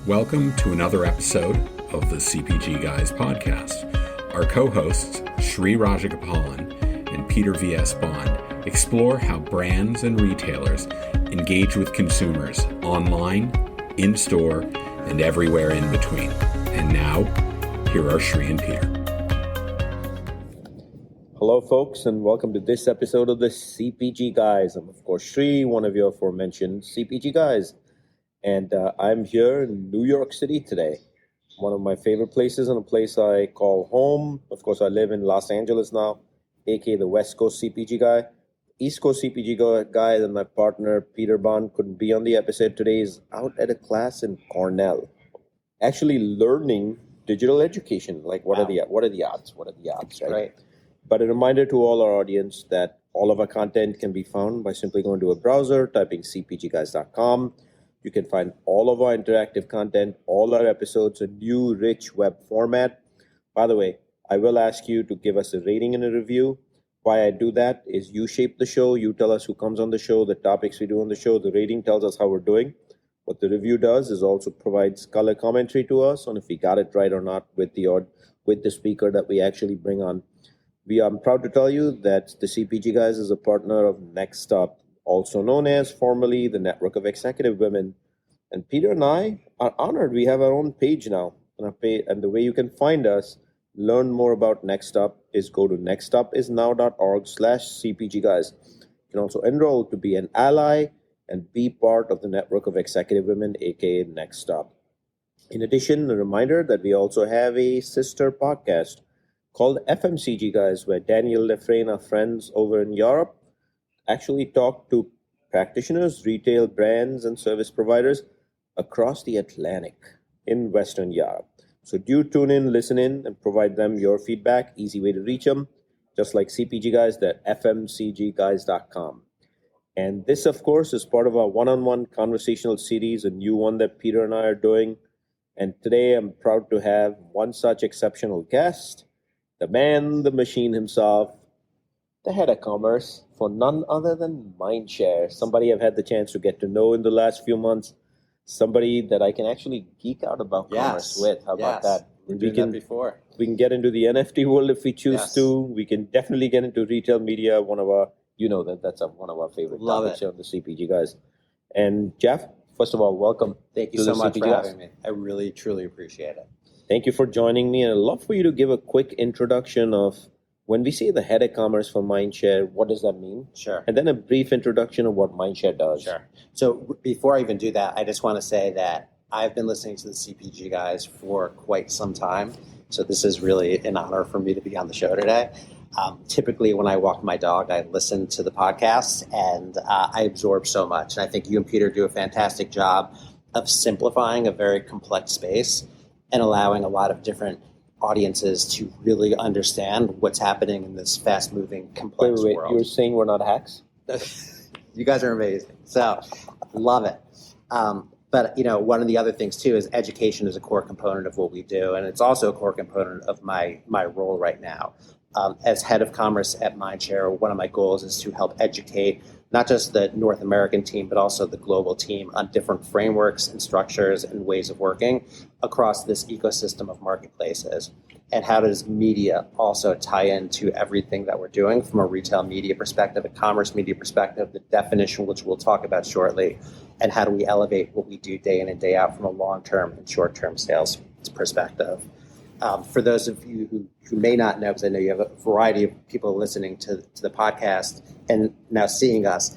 Welcome to another episode of the CPG Guys podcast. Our co-hosts, Sri Rajagopalan and Peter V.S. Bond, explore how brands and retailers engage with consumers online, in-store, and everywhere in between. And now, here are Sri and Peter. Hello, folks, and welcome to this episode of the CPG Guys. I'm, of course, Sri, one of your aforementioned CPG Guys. And I'm here in New York City today, one of my favorite places and a place I call home. Of course, I live in Los Angeles now, aka the West Coast CPG Guy. East Coast CPG Guy and my partner, Peter Bond, couldn't be on the episode today. He's out at a class in Cornell, actually learning digital education. Like, what are the odds? What are the odds, right? But a reminder to all our audience that all of our content can be found by simply going to a browser, typing cpgguys.com. You can find all of our interactive content, all our episodes, a new rich web format. By the way, I will ask you to give us a rating and a review. Why I do that is you shape the show. You tell us who comes on the show, the topics we do on the show. The rating tells us how we're doing. What the review does is also provides color commentary to us on if we got it right or not with the speaker that we actually bring on. I'm proud to tell you that the CPG Guys is a partner of Next Up, also known as formerly the Network of Executive Women. And Peter and I are honored. We have our own page now on our page, and the way you can find us, learn more about Next Up, is go to nextupisnow.org/CPGguys. You can also enroll to be an ally and be part of the Network of Executive Women, aka Next Up. In addition, a reminder that we also have a sister podcast called FMCG Guys, where Daniel Lefrain, our friends over in Europe, actually talk to practitioners, retail brands, and service providers across the Atlantic in Western Europe. So do tune in, listen in, and provide them your feedback. Easy way to reach them, just like CPG Guys, that fmcgguys.com. And this, of course, is part of our one-on-one conversational series, a new one that Peter and I are doing. And today I'm proud to have one such exceptional guest, the man, the machine himself, the head of commerce for none other than Mindshare, somebody I've had the chance to get to know in the last few months, somebody that I can actually geek out about commerce with. How about that? We've done that before. We can get into the NFT world if we choose to. We can definitely get into retail media, one of our favorite topics here on the CPG Guys. And Jeff, first of all, welcome. Thank you so much for having me. I really, truly appreciate it. Thank you for joining me. And I'd love for you to give a quick introduction of when we say the head of commerce for Mindshare, what does that mean? Sure. And then a brief introduction of what Mindshare does. Sure. So before I even do that, I just want to say that I've been listening to the CPG Guys for quite some time. So this is really an honor for me to be on the show today. Typically, when I walk my dog, I listen to the podcast and I absorb so much. And I think you and Peter do a fantastic job of simplifying a very complex space and allowing a lot of different audiences to really understand what's happening in this fast-moving, complex world. You're saying we're not hacks? You guys are amazing. So, love it. But, one of the other things, too, is education is a core component of what we do, and it's also a core component of my role right now. As head of commerce at Mindshare, one of my goals is to help educate not just the North American team, but also the global team on different frameworks and structures and ways of working across this ecosystem of marketplaces. And how does media also tie into everything that we're doing from a retail media perspective, a commerce media perspective, the definition, which we'll talk about shortly, and how do we elevate what we do day in and day out from a long-term and short-term sales perspective. For those of you who may not know, because I know you have a variety of people listening to the podcast and now seeing us,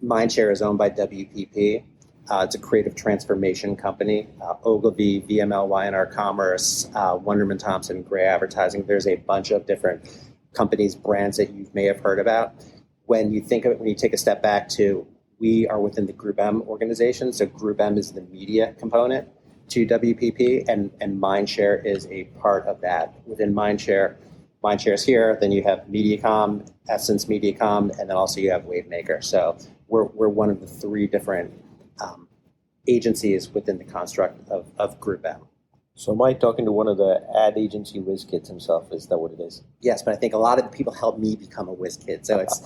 Mindshare is owned by WPP. It's a creative transformation company. Ogilvy, VMLY&R Commerce, Wunderman Thompson, Gray Advertising. There's a bunch of different companies, brands that you may have heard about. When you think of it, when you take a step back to, we are within the Group M organization. So Group M is the media component to WPP, and Mindshare is a part of that. Within Mindshare is here, then you have Mediacom, Essence Mediacom, and then also you have Wavemaker. So we're one of the three different agencies within the construct of Group M. So am I talking to one of the ad agency whiz kids himself? Is that what it is? Yes, but I think a lot of the people helped me become a whiz kid. So it's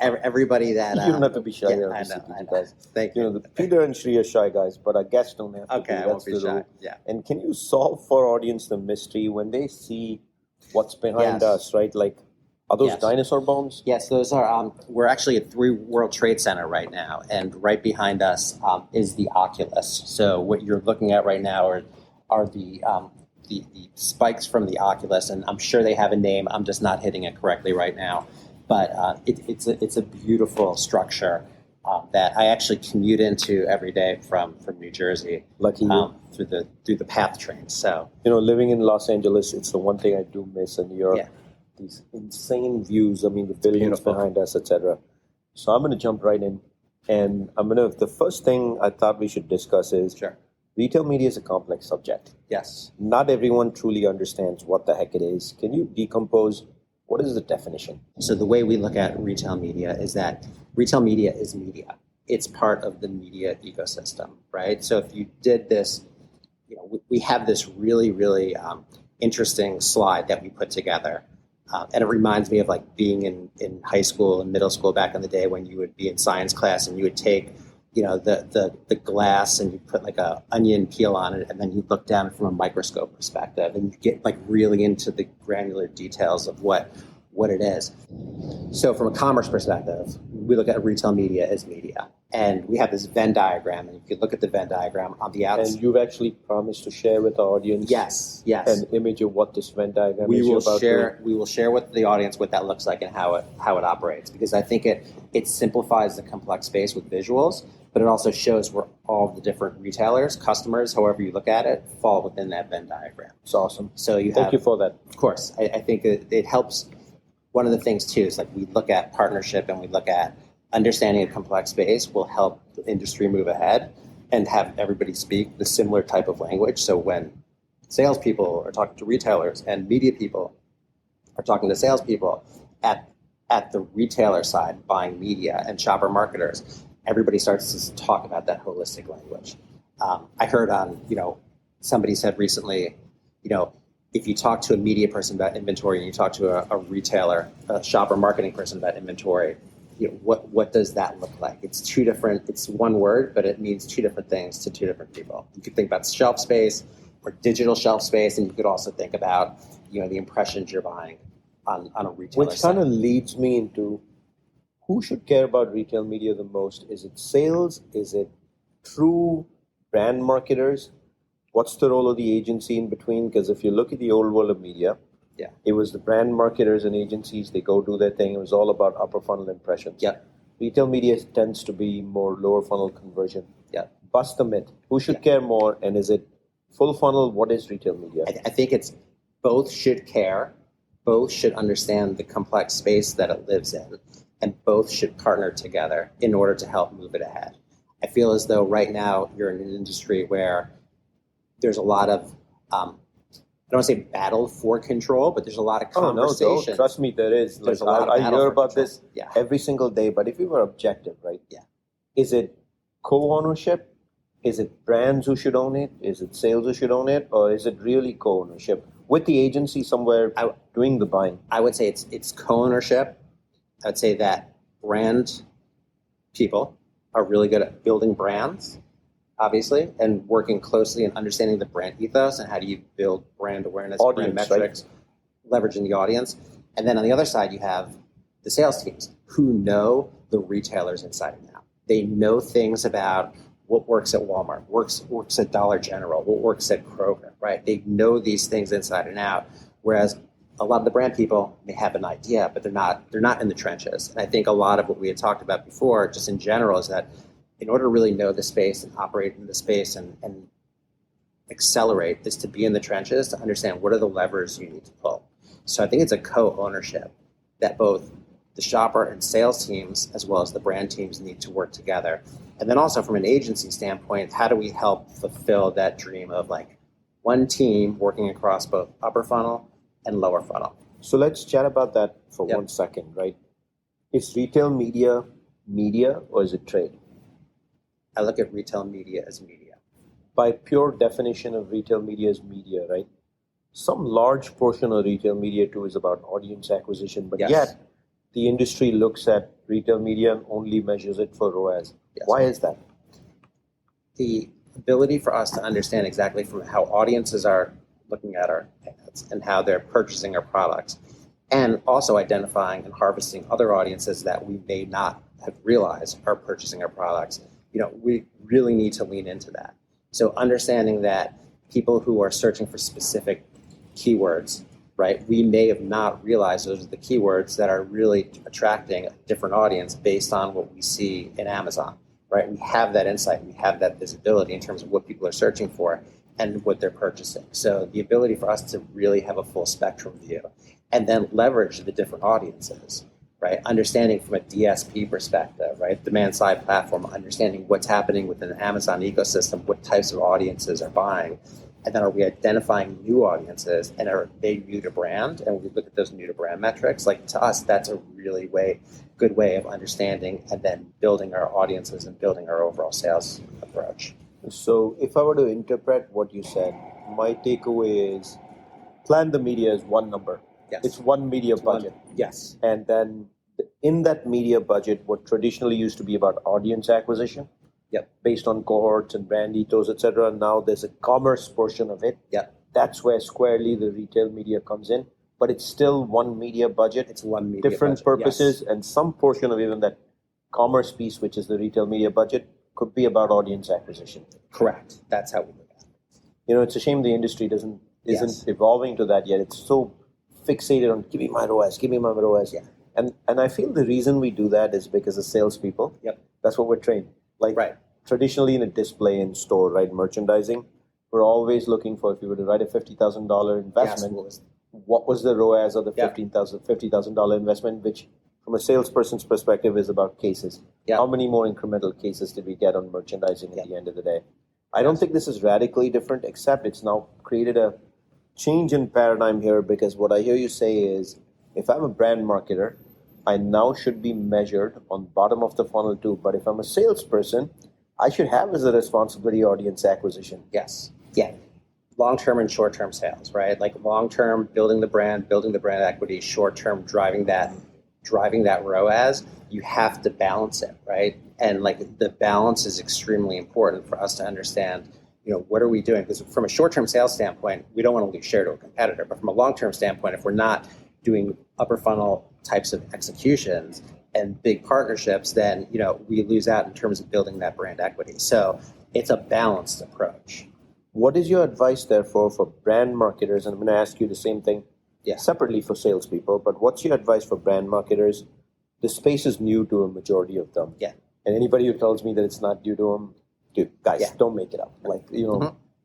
everybody that... You don't have to be shy here on I the know, CPG guys. Thank you. Peter and Shri are shy guys, but our guests don't have to Okay, be. I won't be shy. rule. Yeah. And can you solve for audience the mystery when they see what's behind Yes. us, right? Like, are those Yes. dinosaur bones? Yes, those are. We're actually at 3 World Trade Center right now, and right behind us is the Oculus. So what you're looking at right now are the spikes from the Oculus, and I'm sure they have a name. I'm just not hitting it correctly right now. But it's a beautiful structure that I actually commute into every day from New Jersey. Lucky you. Through the PATH train. So Living in Los Angeles, it's the one thing I do miss in New York. Yeah. These insane views. I mean, the buildings beautiful. behind us, etc. So I'm going to jump right in, and the first thing I thought we should discuss is Sure. retail media is a complex subject. Yes. Not everyone truly understands what the heck it is. Can you decompose what is the definition? So the way we look at retail media is that retail media is media. It's part of the media ecosystem, right? So if you did this, we have this really, really interesting slide that we put together. And it reminds me of like being in high school and middle school back in the day when you would be in science class and you would take, the glass and you put like a onion peel on it and then you look down from a microscope perspective and you get like really into the granular details of what it is. So from a commerce perspective, we look at retail media as media. And we have this Venn diagram, and if you look at the Venn diagram on the outside... And you've actually promised to share with our audience Yes. an image of what this Venn diagram We is will about share. We will share with the audience what that looks like and how it operates, because I think it simplifies the complex space with visuals, but it also shows where all the different retailers, customers, however you look at it, fall within that Venn diagram. It's awesome. So Thank you for that. Of course, I think it helps. One of the things too is like we look at partnership and we look at understanding a complex space will help the industry move ahead and have everybody speak the similar type of language. So when salespeople are talking to retailers and media people are talking to salespeople at the retailer side, buying media and shopper marketers, everybody starts to talk about that holistic language. I heard on, somebody said recently, if you talk to a media person about inventory and you talk to a retailer, a shopper marketing person about inventory, what does that look like? It's one word, but it means two different things to two different people. You could think about shelf space or digital shelf space, and you could also think about, the impressions you're buying on a retailer Which site. kind of leads me into who should care about retail media the most? Is it sales? Is it true brand marketers? What's the role of the agency in between? Because if you look at the old world of media, it was the brand marketers and agencies, they go do their thing. It was all about upper funnel impressions. Yeah. Retail media tends to be more lower funnel conversion. Yeah. Bust the myth. Who should care more? And is it full funnel? What is retail media? I think it's both should care, both should understand the complex space that it lives in, and both should partner together in order to help move it ahead. I feel as though right now you're in an industry where there's a lot of, I don't want to say battle for control, but there's a lot of conversation. Oh, no, trust me, there is. There's a lot of I battle hear for about control. this Yeah. every single day, but if you were objective, right? Yeah. Is it co-ownership? Is it brands who should own it? Is it sales who should own it? Or is it really co-ownership with the agency somewhere doing the buying? I would say it's co-ownership. I would say that brand people are really good at building brands, obviously, and working closely and understanding the brand ethos and how do you build brand awareness, brand metrics, leveraging the audience. And then on the other side, you have the sales teams who know the retailers inside and out. They know things about what works at Walmart, works at Dollar General, what works at Kroger, right? They know these things inside and out, whereas a lot of the brand people may have an idea, but they're not in the trenches. And I think a lot of what we had talked about before, just in general, is that in order to really know the space and operate in the space and accelerate is to be in the trenches, to understand what are the levers you need to pull. So I think it's a co-ownership that both the shopper and sales teams, as well as the brand teams, need to work together. And then also from an agency standpoint, how do we help fulfill that dream of like one team working across both upper funnel and lower funnel? So let's chat about that for 1 second, right? Is retail media or is it trade? I look at retail media as media. by pure definition of retail media is media, right? Some large portion of retail media too is about audience acquisition, but Yes. yet the industry looks at retail media and only measures it for ROAS. Yes. Why is that? The ability for us to understand exactly from how audiences are looking at our ads and how they're purchasing our products, and also identifying and harvesting other audiences that we may not have realized are purchasing our products. We really need to lean into that. So understanding that people who are searching for specific keywords, right, we may have not realized those are the keywords that are really attracting a different audience based on what we see in Amazon, right? We have that insight, we have that visibility in terms of what people are searching for and what they're purchasing. So the ability for us to really have a full spectrum view and then leverage the different audiences, right? Understanding from a DSP perspective, right? Demand side platform, understanding what's happening within the Amazon ecosystem, what types of audiences are buying, and then are we identifying new audiences and are they new to brand? And we look at those new to brand metrics. Like to us, that's a really good way of understanding and then building our audiences and building our overall sales approach. So if I were to interpret what you said, my takeaway is plan the media is one number. Yes. It's one media budget. Yes. And then in that media budget, what traditionally used to be about audience acquisition, Yep. based on cohorts and brand ethos, etc. Now there's a commerce portion of it. Yep. That's where squarely the retail media comes in. But it's still one media budget. It's one media different budget, purposes, yes. and some portion of even that commerce piece, which is the retail media budget, could be about audience acquisition. Correct. That's how we look at it. It's a shame the industry isn't Yes. evolving to that yet. It's so fixated on give me my ROAS, give me my ROAS. Yeah. And I feel the reason we do that is because as salespeople, Yep. that's what we're trained. Like Right. traditionally in a display in store, right, merchandising, we're always looking for, if you were to write a $50,000 investment, Yes. what was the ROAS of the Yeah. $50,000 investment, which from a salesperson's perspective is about cases. Yeah. How many more incremental cases did we get on merchandising at Yeah. the end of the day? I don't think this is radically different, except it's now created a change in paradigm here, because what I hear you say is, if I'm a brand marketer, I now should be measured on bottom of the funnel too. But if I'm a salesperson, I should have as a responsibility audience acquisition. Yes. Yeah. Long-term and short-term sales, right? Like long-term, building the brand equity, short-term, driving that ROAS, you have to balance it, right? And like the balance is extremely important for us to understand, what are we doing? Because from a short-term sales standpoint, we don't want to lose share to a competitor. But from a long-term standpoint, if we're not doing upper funnel types of executions and big partnerships, then, we lose out in terms of building that brand equity. So it's a balanced approach. What is your advice, therefore, for brand marketers? And I'm going to ask you the same thing separately for salespeople, but what's your advice for brand marketers? The space is new to a majority of them. Yeah. And anybody who tells me that it's not new to them, dude, guys, don't make it up. Like,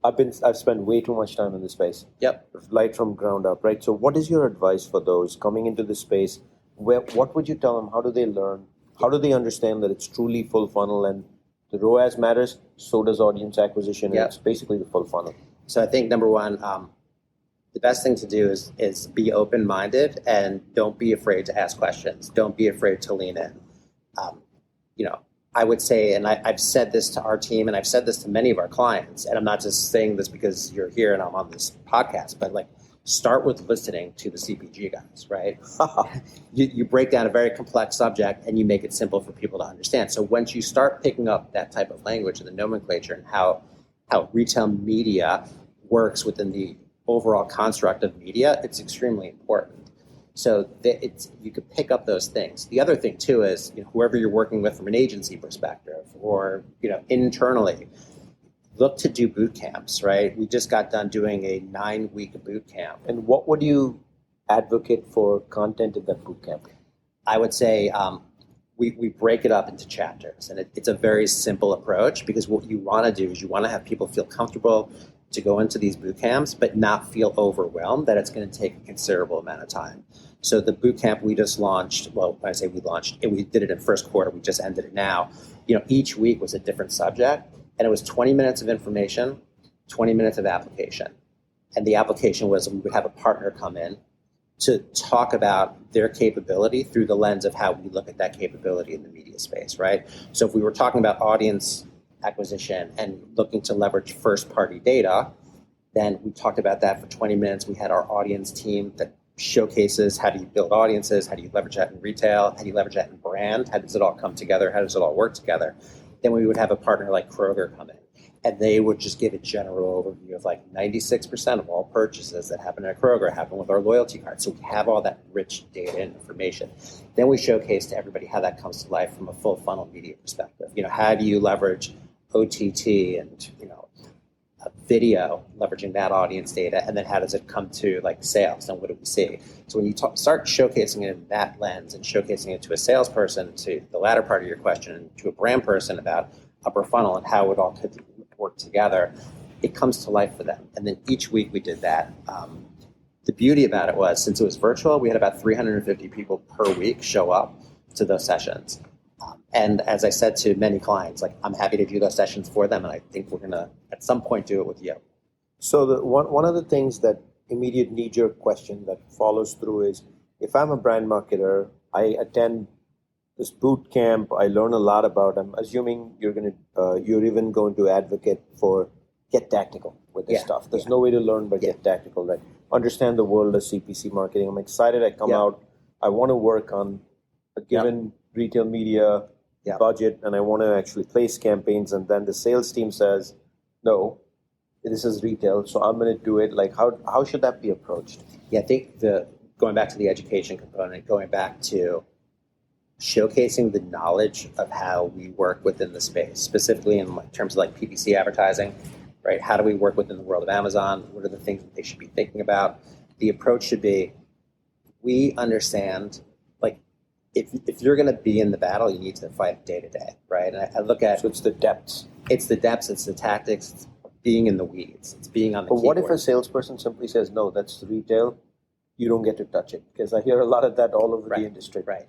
I've spent way too much time in this space. Yep. Right from ground up, right? So what is your advice for those coming into this space? What would you tell them? How do they learn? How do they understand that it's truly full funnel and the ROAS matters, so does audience acquisition, and it's basically the full funnel? So I think number one, the best thing to do is be open-minded and don't be afraid to ask questions. Don't be afraid to lean in. I would say, and I've said this to our team, and I've said this to many of our clients, and I'm not just saying this because you're here and I'm on this podcast, but like start with listening to the CPG guys, right? You break down a very complex subject and you make it simple for people to understand. So once you start picking up that type of language and the nomenclature and how retail media works within the overall construct of media, it's extremely important. So you could pick up those things. The other thing too is, whoever you're working with from an agency perspective or, internally, look to do boot camps, right? We just got done doing a 9-week boot camp. And what would you advocate for content in that boot camp? I would say we break it up into chapters, and it's a very simple approach, because what you want to do is you want to have people feel comfortable to go into these boot camps, but not feel overwhelmed that it's going to take a considerable amount of time. So the boot camp we just launched, well, when I say we launched, we did it in first quarter, we just ended it now. Each week was a different subject, and it was 20 minutes of information, 20 minutes of application. And the application was we would have a partner come in to talk about their capability through the lens of how we look at that capability in the media space, right? So if we were talking about audience acquisition and looking to leverage first-party data, then we talked about that for 20 minutes. We had our audience team that showcases how do you build audiences, how do you leverage that in retail, how do you leverage that in brand, how does it all come together, how does it all work together. Then we would have a partner like Kroger come in, and they would just give a general overview of like 96% of all purchases that happen at Kroger happen with our loyalty card. So we have all that rich data and information. Then we showcase to everybody how that comes to life from a full funnel media perspective. How do you leverage OTT and, video, leveraging that audience data, and then how does it come to like sales, and what do we see? So when you start showcasing it in that lens and showcasing it to a salesperson, to the latter part of your question, and to a brand person about upper funnel and how it all could work together, it comes to life for them. And then each week we did that. The beauty about it was, since it was virtual, we had about 350 people per week show up to those sessions. And as I said to many clients, like, I'm happy to do those sessions for them, and I think we're going to, at some point, do it with you. So one of the things that immediate knee-jerk question that follows through is, if I'm a brand marketer, I attend this boot camp, I learn a lot about, I'm assuming you're even going to advocate for get tactical with this stuff. There's no way to learn but get tactical, right? Understand the world of CPC marketing. I'm excited I come out, I want to work on a given retail media budget, and I want to actually place campaigns, and then the sales team says, no, this is retail, so I'm going to do it. Like, how should that be approached? Yeah, I think going back to the education component, going back to showcasing the knowledge of how we work within the space, specifically in terms of like PPC advertising, right? How do we work within the world of Amazon? What are the things that they should be thinking about? The approach should be, we understand, like, if you're going to be in the battle, you need to fight day to day, right? And I look at... So it's the depths. It's the depths, it's the tactics, it's being in the weeds, it's being on the But what if keyboard. a salesperson simply says, no, that's retail, you don't get to touch it? Because I hear a lot of that all over the industry. Right.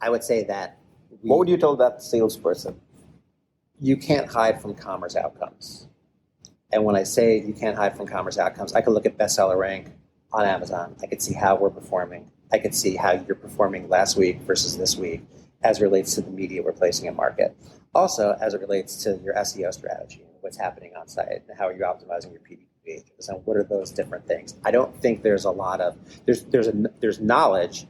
I would say that... What would you tell that salesperson? You can't hide from commerce outcomes. And when I say you can't hide from commerce outcomes, I can look at bestseller rank on Amazon. I could see how we're performing. I could see how you're performing last week versus this week as it relates to the media we're placing in market. Also, as it relates to your SEO strategy, what's happening on site, and how are you optimizing your PPC pages, and what are those different things. I don't think there's a lot of, there's knowledge,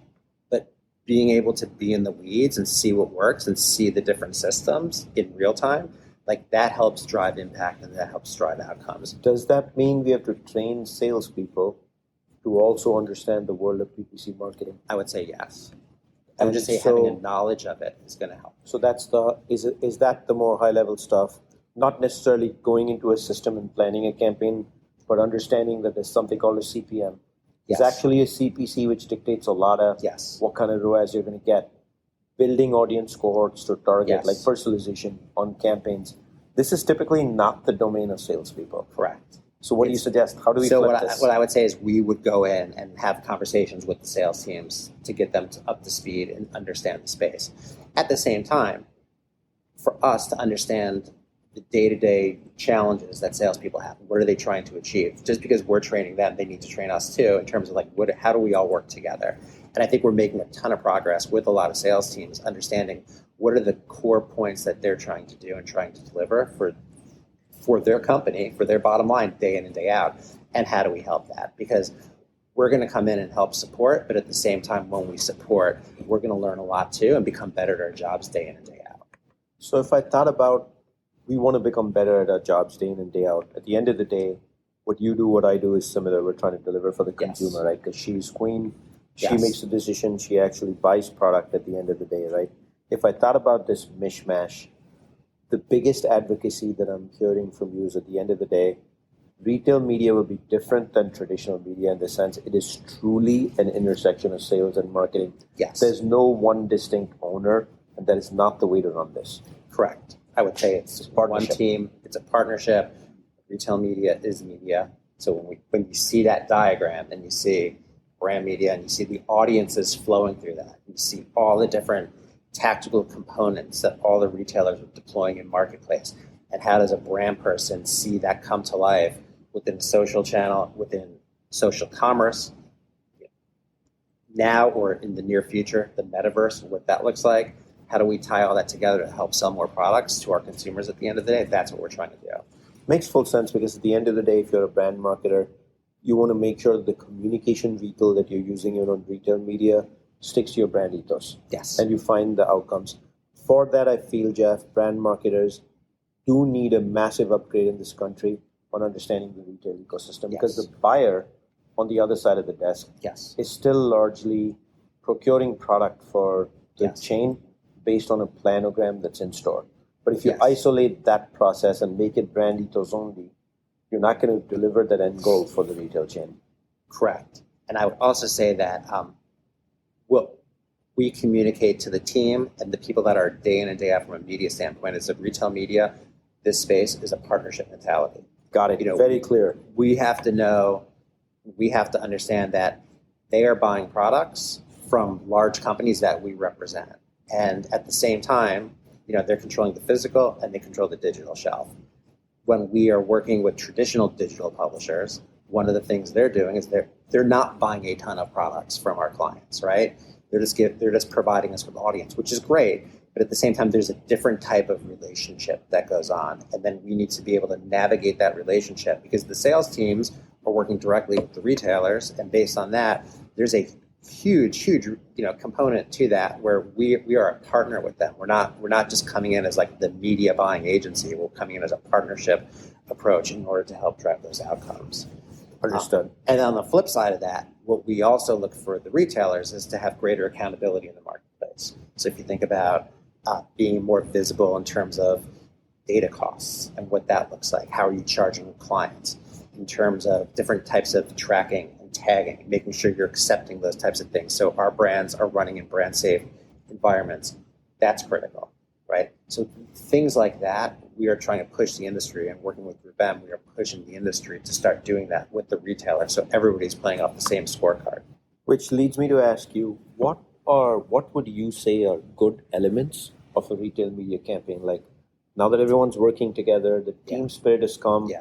but being able to be in the weeds and see what works and see the different systems in real time, like that helps drive impact and that helps drive outcomes. Does that mean we have to train salespeople to also understand the world of PPC marketing? I would say yes. I would just say having a knowledge of it is going to help. So that's is that the more high level stuff? Not necessarily going into a system and planning a campaign, but understanding that there's something called a CPM. Yes. It's actually a CPC which dictates a lot of what kind of ROAS you're going to get. Building audience cohorts to target, like personalization on campaigns. This is typically not the domain of salespeople. Correct. So what do you suggest? How do we flip this? What I would say is we would go in and have conversations with the sales teams to get them up to speed and understand the space. At the same time, for us to understand the day-to-day challenges that salespeople have, what are they trying to achieve? Just because we're training them, they need to train us too, in terms of like, how do we all work together? And I think we're making a ton of progress with a lot of sales teams, understanding what are the core points that they're trying to do and trying to deliver for their company, for their bottom line, day in and day out, and how do we help that? Because we're going to come in and help support, but at the same time, when we support, we're going to learn a lot too and become better at our jobs day in and day out. So if I thought about, we want to become better at our jobs day in and day out, at the end of the day, what you do, what I do is similar. We're trying to deliver for the consumer, right? Because she's queen, she makes the decision, she actually buys product at the end of the day, right? If I thought about this mishmash, the biggest advocacy that I'm hearing from you is, at the end of the day, retail media will be different than traditional media in the sense it is truly an intersection of sales and marketing. Yes. There's no one distinct owner, and that is not the way to run this. Correct. I would say it's one team, it's a partnership. Retail media is media. So when you see that diagram and you see brand media and you see the audiences flowing through that, you see all the different tactical components that all the retailers are deploying in marketplace, and how does a brand person see that come to life within social channel, within social commerce, now or in the near future, the metaverse, what that looks like, how do we tie all that together to help sell more products to our consumers at the end of the day? That's what we're trying to do. Makes full sense, because at the end of the day, if you're a brand marketer, you want to make sure that the communication vehicle that you're using on retail media sticks to your brand ethos. Yes. And you find the outcomes. For that, I feel, Jeff, brand marketers do need a massive upgrade in this country on understanding the retail ecosystem, because the buyer on the other side of the desk is still largely procuring product for the chain based on a planogram that's in store. But if you isolate that process and make it brand ethos only, you're not going to deliver that end goal for the retail chain. Correct. And I would also say that what we communicate to the team and the people that are day in and day out from a media standpoint is that retail media, this space is a partnership mentality. Got it. Very clear. We have to understand that they are buying products from large companies that we represent. And at the same time, they're controlling the physical and they control the digital shelf. When we are working with traditional digital publishers, one of the things they're doing is they're not buying a ton of products from our clients, right? They're just providing us with audience, which is great. But at the same time, there's a different type of relationship that goes on. And then we need to be able to navigate that relationship, because the sales teams are working directly with the retailers. And based on that, there's a huge component to that where we are a partner with them. We're not just coming in as like the media buying agency. We're coming in as a partnership approach in order to help drive those outcomes. Understood. And on the flip side of that, what we also look for the retailers is to have greater accountability in the marketplace. So if you think about being more visible in terms of data costs and what that looks like, how are you charging clients in terms of different types of tracking and tagging, making sure you're accepting those types of things. So our brands are running in brand safe environments. That's critical, right? So things like that, we are trying to push the industry, and working with Group M, we are pushing the industry to start doing that with the retailer, so everybody's playing off the same scorecard. Which leads me to ask you, what would you say are good elements of a retail media campaign? Like, now that everyone's working together, the team spirit has come,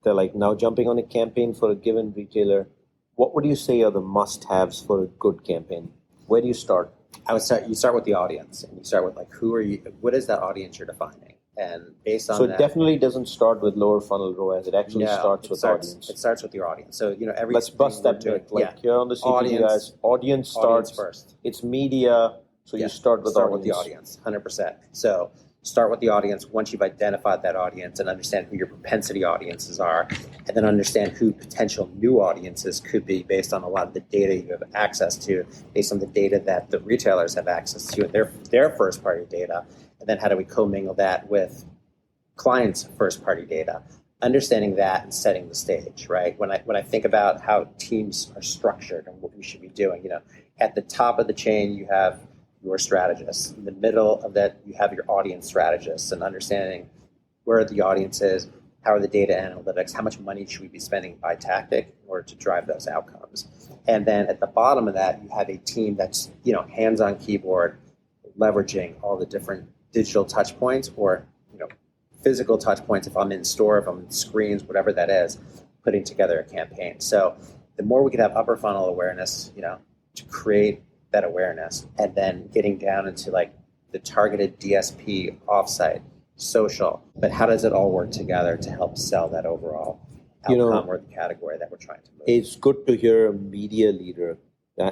they're like now jumping on a campaign for a given retailer. What would you say are the must-haves for a good campaign? Where do you start? You start with the audience, and you start with like, who are you, what is that audience you're defining? And based on so that, it definitely doesn't start with lower funnel ROAS. It actually starts with audience. It starts with your audience. So let's bust that myth. Like here on the CPG guys, audience starts first. It's media, so you start with the audience, 100%. So start with the audience. Once you've identified that audience and understand who your propensity audiences are, and then understand who potential new audiences could be based on a lot of the data you have access to, based on the data that the retailers have access to, and their first party data. And then how do we commingle that with clients' first-party data? Understanding that and setting the stage, right? When I think about how teams are structured and what we should be doing, at the top of the chain you have your strategists. In the middle of that you have your audience strategists, and understanding where the audience is, how are the data analytics, how much money should we be spending by tactic in order to drive those outcomes. And then at the bottom of that you have a team that's hands on keyboard, leveraging all the different digital touch points or physical touch points, if I'm in store, if I'm in screens, whatever that is, putting together a campaign. So the more we can have upper funnel awareness, to create that awareness, and then getting down into like the targeted DSP, offsite, social, but how does it all work together to help sell that overall outcome or the category that we're trying to move? It's good to hear a media leader.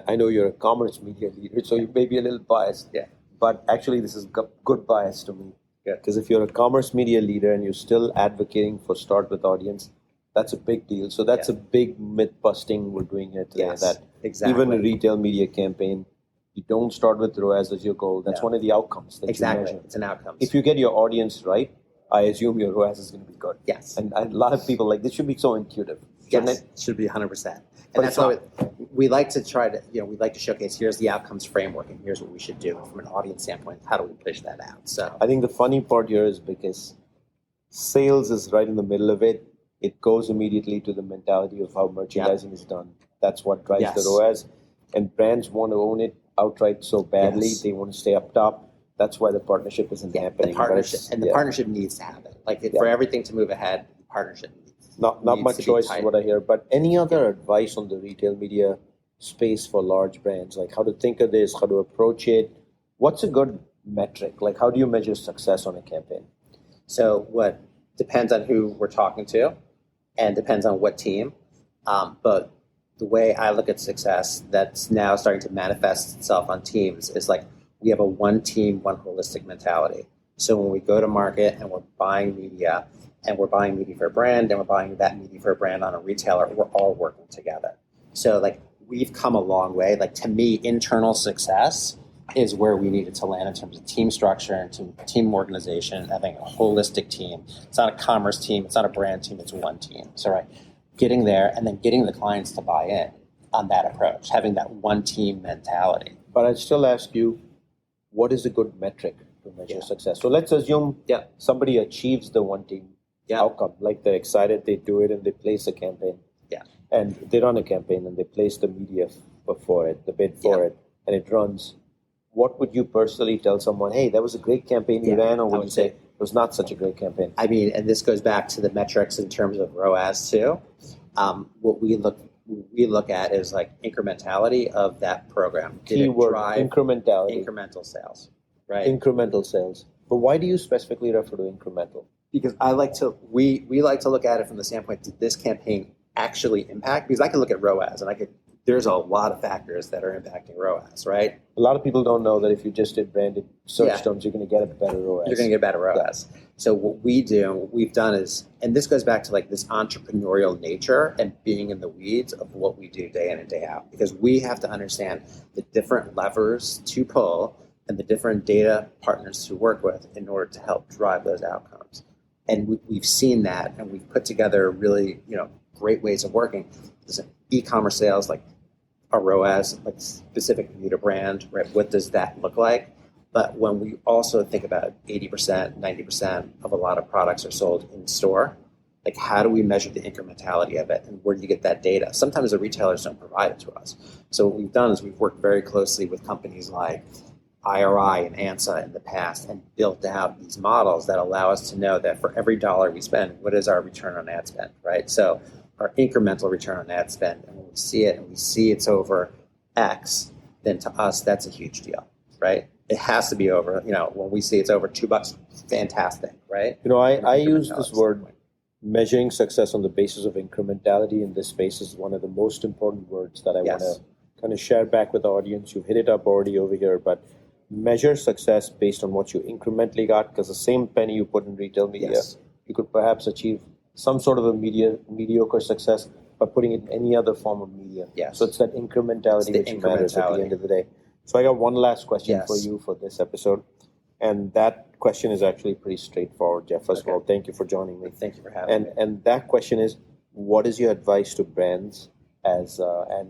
I know you're a commerce media leader, so you may be a little biased. Yeah. But actually, this is good bias to me. Because if you're a commerce media leader and you're still advocating for start with audience, that's a big deal. So that's a big myth busting we're doing here today. That even a retail media campaign, you don't start with ROAS as your goal. That's one of the outcomes that you measure. It's an outcome. If you get your audience right, I assume your ROAS is going to be good. Yes. And a lot of people this should be so intuitive. Yes, it should be 100%. And that's why we like to try to, we like to showcase, here's the outcomes framework and here's what we should do. From an audience standpoint, how do we push that out? So I think the funny part here is because sales is right in the middle of it. It goes immediately to the mentality of how merchandising is done. That's what drives the ROAS. And brands want to own it outright so badly. They want to stay up top. That's why the partnership isn't happening. The partnership needs to happen. For everything to move ahead, the partnership needs. Not much choice is what I hear. But any other advice on the retail media space for large brands? Like how to think of this, how to approach it? What's a good metric? Like, how do you measure success on a campaign? So what depends on who we're talking to and depends on what team. But the way I look at success that's now starting to manifest itself on teams is like we have a one team, one holistic mentality. So when we go to market and we're buying media for a brand and we're buying that media for a brand on a retailer, we're all working together. So like we've come a long way. Like to me, internal success is where we needed to land in terms of team structure and team organization, having a holistic team. It's not a commerce team, it's not a brand team, it's one team. So right, getting there and then getting the clients to buy in on that approach, having that one team mentality. But I'd still ask you, what is a good metric to measure success? So let's assume somebody achieves the one team outcome, like they're excited, they do it and they place a campaign. And they run a campaign and they place the media for it, the bid for it, and it runs. What would you personally tell someone, hey, that was a great campaign you ran, or would you say it was not such a great campaign? I mean, and this goes back to the metrics in terms of ROAS too. What we look at is like incrementality of that program. Did Keyword, it drive incrementality. Incremental sales, right? Incremental sales. But why do you specifically refer to incremental? Because we like to look at it from the standpoint, did this campaign actually impact? Because I can look at ROAS and there's a lot of factors that are impacting ROAS, right? A lot of people don't know that if you just did branded search terms, you're going to get a better ROAS. You're going to get better ROAS. So what we've done is, and this goes back to like this entrepreneurial nature and being in the weeds of what we do day in and day out. Because we have to understand the different levers to pull and the different data partners to work with in order to help drive those outcomes. And we've seen that, and we've put together really, great ways of working. There's e-commerce sales, like a ROAS, like specific new to brand, right? What does that look like? But when we also think about 80%, 90% of a lot of products are sold in store, like how do we measure the incrementality of it and where do you get that data? Sometimes the retailers don't provide it to us. So what we've done is we've worked very closely with companies like IRI and ANSA in the past and built out these models that allow us to know that for every dollar we spend, what is our return on ad spend, right? So our incremental return on ad spend, and when we see it and we see it's over X, then to us, that's a huge deal, right? It has to be over, when we see it's over $2, fantastic, right? I use this word, measuring success on the basis of incrementality in this space is one of the most important words that I want to kind of share back with the audience. You've hit it up already over here, but measure success based on what you incrementally got, because the same penny you put in retail media, you could perhaps achieve some sort of a mediocre success by putting it in any other form of media. So it's that incrementality which matters at the end of the day. So I got one last question for you for this episode. And that question is actually pretty straightforward, Jeff. First of all, thank you for joining me. Thank you for having me. And that question is, what is your advice to brands and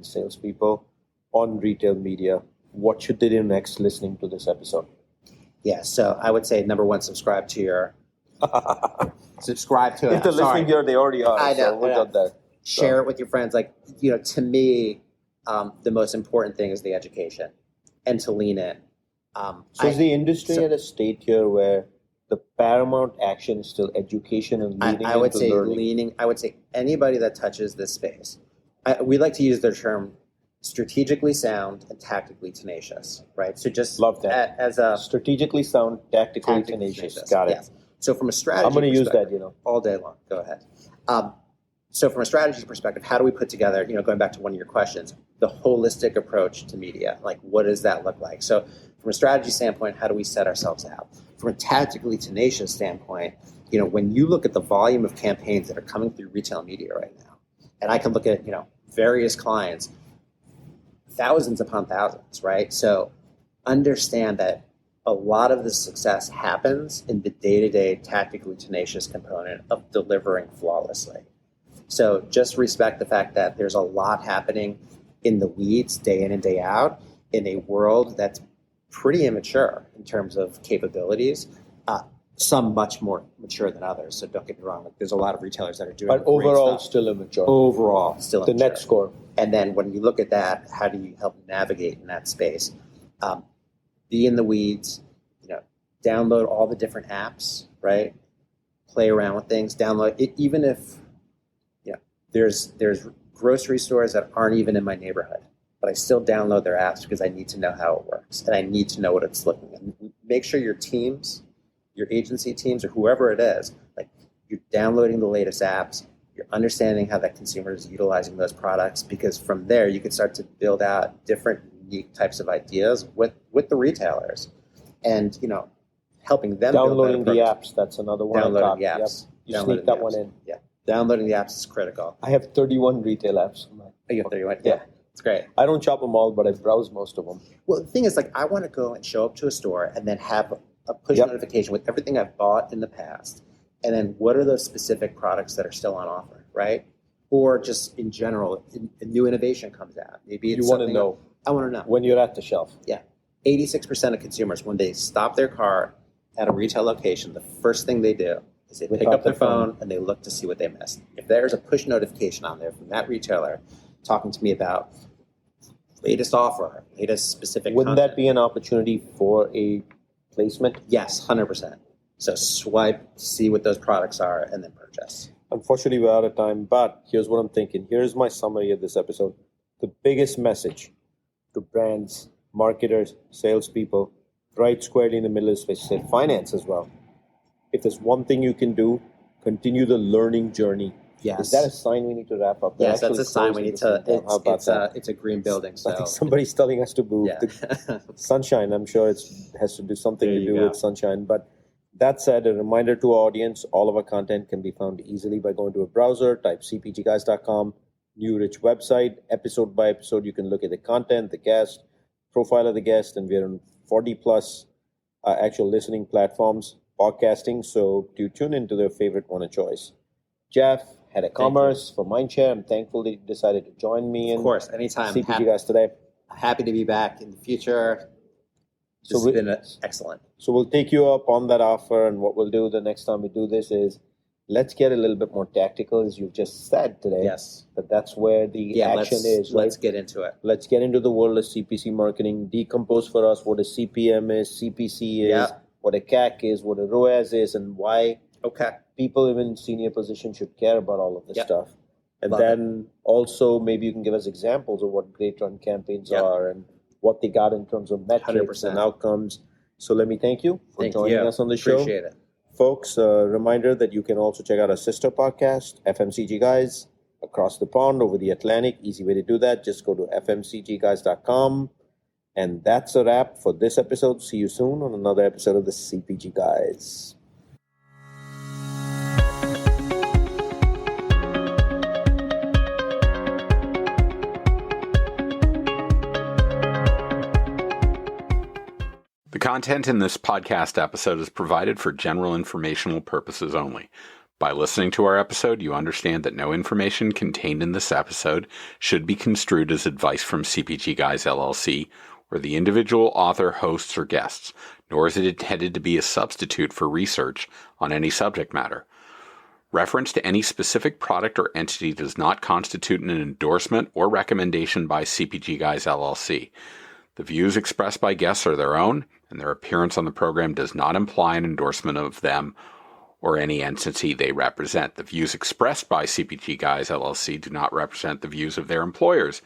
salespeople on retail media? What should they do next listening to this episode? So I would say, number one, subscribe to your... subscribe to it. If they're listening here, they already are. I know. So we got that. Share it with your friends. Like, to me, the most important thing is the education and to lean in. So is the industry at a state here where the paramount action is still education and leading I would say learning? I would say anybody that touches this space, we like to use the term strategically sound and tactically tenacious, right? So just love that. As a strategically sound, tactically tenacious. Got it. Yes. So from a strategy, I'm going to use that, all day long. Go ahead. So from a strategy perspective, how do we put together, going back to one of your questions, the holistic approach to media? Like, what does that look like? So from a strategy standpoint, how do we set ourselves out? From a tactically tenacious standpoint, when you look at the volume of campaigns that are coming through retail media right now, and I can look at, various clients, thousands upon thousands, right? So understand that a lot of the success happens in the day-to-day tactically tenacious component of delivering flawlessly. So just respect the fact that there's a lot happening in the weeds day in and day out in a world that's pretty immature in terms of capabilities, some much more mature than others. So don't get me wrong. There's a lot of retailers that are doing But overall, still immature. Overall, still immature. The net score. And then when you look at that, how do you help navigate in that space? Be in the weeds, download all the different apps, right? Play around with things, download it, even if there's grocery stores that aren't even in my neighborhood, but I still download their apps because I need to know how it works and I need to know what it's looking at. Make sure your teams, your agency teams or whoever it is, like you're downloading the latest apps, you're understanding how that consumer is utilizing those products, because from there you can start to build out different unique types of ideas with the retailers and, helping them Downloading build the apps, that's another one. Downloading the apps. Yep. You sneak that one in. Yeah. Downloading the apps is critical. I have 31 retail apps. Oh, you have 31? Yeah. It's great. I don't shop them all, but I browse most of them. Well, the thing is, I want to go and show up to a store and then have a push notification with everything I've bought in the past. And then what are those specific products that are still on offer, right? Or just in general, a new innovation comes out. Maybe it's you want to know. I want to know. When you're at the shelf. Yeah. 86% of consumers, when they stop their car at a retail location, the first thing they do is they pick up their phone and they look to see what they missed. If there's a push notification on there from that retailer talking to me about latest offer, latest specific Wouldn't content, that be an opportunity for a placement? Yes, 100%. So swipe, see what those products are, and then purchase. Unfortunately, we're out of time, but here's what I'm thinking. Here's my summary of this episode. The biggest message to brands, marketers, salespeople, right squarely in the middle is finance as well. If there's one thing you can do, continue the learning journey. Yes. Is that a sign we need to wrap up? Yes, that's a sign we need to. It's a green building. So I think somebody's telling us to move. Yeah. The sunshine, I'm sure it has to do something There to you do go. with sunshine. But that said, a reminder to our audience, all of our content can be found easily by going to a browser, type cpgguys.com, new rich website, episode by episode. You can look at the content, the guest, profile of the guest, and we're on 40 plus actual listening platforms, podcasting. So do tune into their favorite one of choice. Jeff, head of commerce for Mindshare. I'm thankful that you decided to join me in of course, anytime. CPG Guys today. Happy to be back in the future. So This has been excellent. So we'll take you up on that offer, and what we'll do the next time we do this is let's get a little bit more tactical, as you've just said today. Yes. But that's where the action is, right? Let's get into it. Let's get into the world of CPC marketing, decompose for us what a CPM is, CPC is, what a CAC is, what a ROAS is, and why people even in senior positions should care about all of this stuff. And then also maybe you can give us examples of what great run campaigns are and what they got in terms of metrics 100%. and outcomes. So let me thank you for joining us on the show. Appreciate it. Folks, a reminder that you can also check out our sister podcast, FMCG Guys, across the pond over the Atlantic. Easy way to do that. Just go to fmcgguys.com. And that's a wrap for this episode. See you soon on another episode of the CPG Guys. The content in this podcast episode is provided for general informational purposes only. By listening to our episode, you understand that no information contained in this episode should be construed as advice from CPG Guys LLC or the individual author, hosts, or guests, nor is it intended to be a substitute for research on any subject matter. Reference to any specific product or entity does not constitute an endorsement or recommendation by CPG Guys LLC. The views expressed by guests are their own, and their appearance on the program does not imply an endorsement of them or any entity they represent. The views expressed by CPG Guys LLC do not represent the views of their employers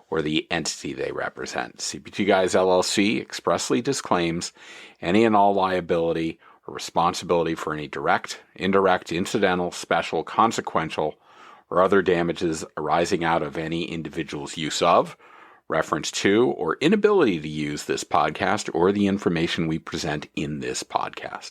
or the entity they represent. CPG Guys LLC expressly disclaims any and all liability or responsibility for any direct, indirect, incidental, special, consequential, or other damages arising out of any individual's use of, reference to, or inability to use this podcast or the information we present in this podcast.